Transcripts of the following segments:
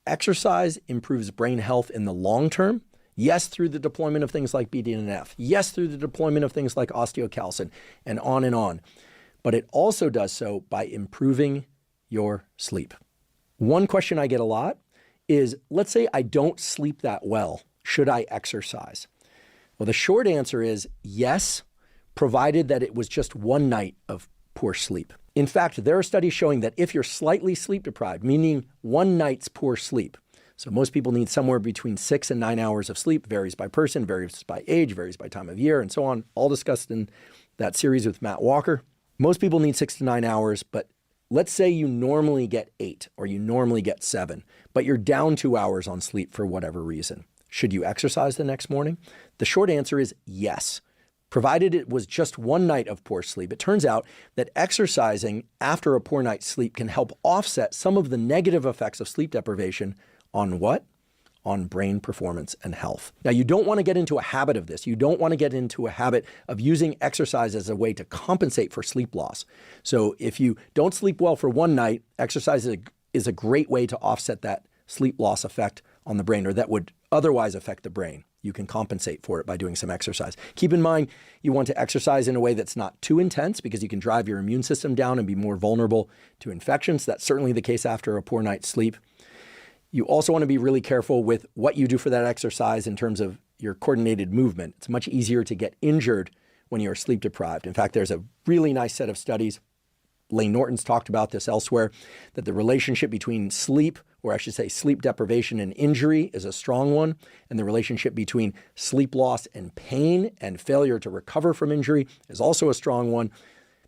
exercise improves brain health in the long term. Yes, through the deployment of things like BDNF. Yes, through the deployment of things like osteocalcin, and on and on. But it also does so by improving your sleep. One question I get a lot is, let's say I don't sleep that well. Should I exercise? Well, the short answer is yes, provided that it was just one night of poor sleep. In fact, there are studies showing that if you're slightly sleep deprived, meaning one night's poor sleep, so most people need somewhere between 6 and 9 hours of sleep, varies by person, varies by age, varies by time of year, and so on, all discussed in that series with Matt Walker. Most people need 6 to 9 hours, but let's say you normally get 8 or you normally get 7, but you're down 2 hours on sleep for whatever reason. Should you exercise the next morning? The short answer is yes, provided it was just one night of poor sleep. It turns out that exercising after a poor night's sleep can help offset some of the negative effects of sleep deprivation on what? On brain performance and health. Now, you don't want to get into a habit of this. You don't want to get into a habit of using exercise as a way to compensate for sleep loss. So if you don't sleep well for one night, exercise is a great way to offset that sleep loss effect on the brain, or that would otherwise affect the brain. You can compensate for it by doing some exercise. Keep in mind, you want to exercise in a way that's not too intense, because you can drive your immune system down and be more vulnerable to infections. That's certainly the case after a poor night's sleep. You also want to be really careful with what you do for that exercise in terms of your coordinated movement. It's much easier to get injured when you're sleep deprived. In fact, there's a really nice set of studies, Layne Norton's talked about this elsewhere, that the relationship between sleep, or I should say sleep deprivation and injury, is a strong one. And the relationship between sleep loss and pain and failure to recover from injury is also a strong one.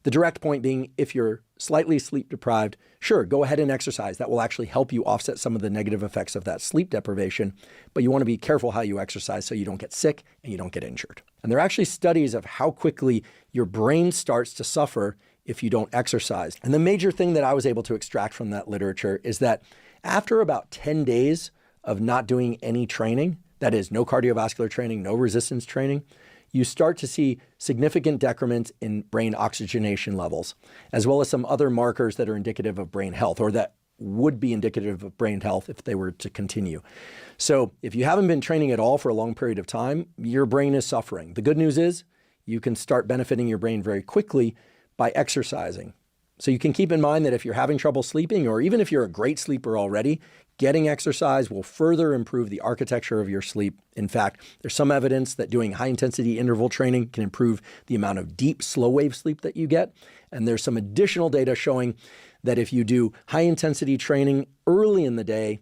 The direct point being, if you're slightly sleep deprived, sure, go ahead and exercise. That will actually help you offset some of the negative effects of that sleep deprivation. But you want to be careful how you exercise so you don't get sick and you don't get injured. And there are actually studies of how quickly your brain starts to suffer if you don't exercise. And the major thing that I was able to extract from that literature is that after about 10 days of not doing any training, that is no cardiovascular training, no resistance training, you start to see significant decrements in brain oxygenation levels, as well as some other markers that are indicative of brain health, or that would be indicative of brain health if they were to continue. So if you haven't been training at all for a long period of time, your brain is suffering. The good news is you can start benefiting your brain very quickly by exercising. So you can keep in mind that if you're having trouble sleeping, or even if you're a great sleeper already, getting exercise will further improve the architecture of your sleep. In fact, there's some evidence that doing high-intensity interval training can improve the amount of deep, slow-wave sleep that you get. And there's some additional data showing that if you do high-intensity training early in the day,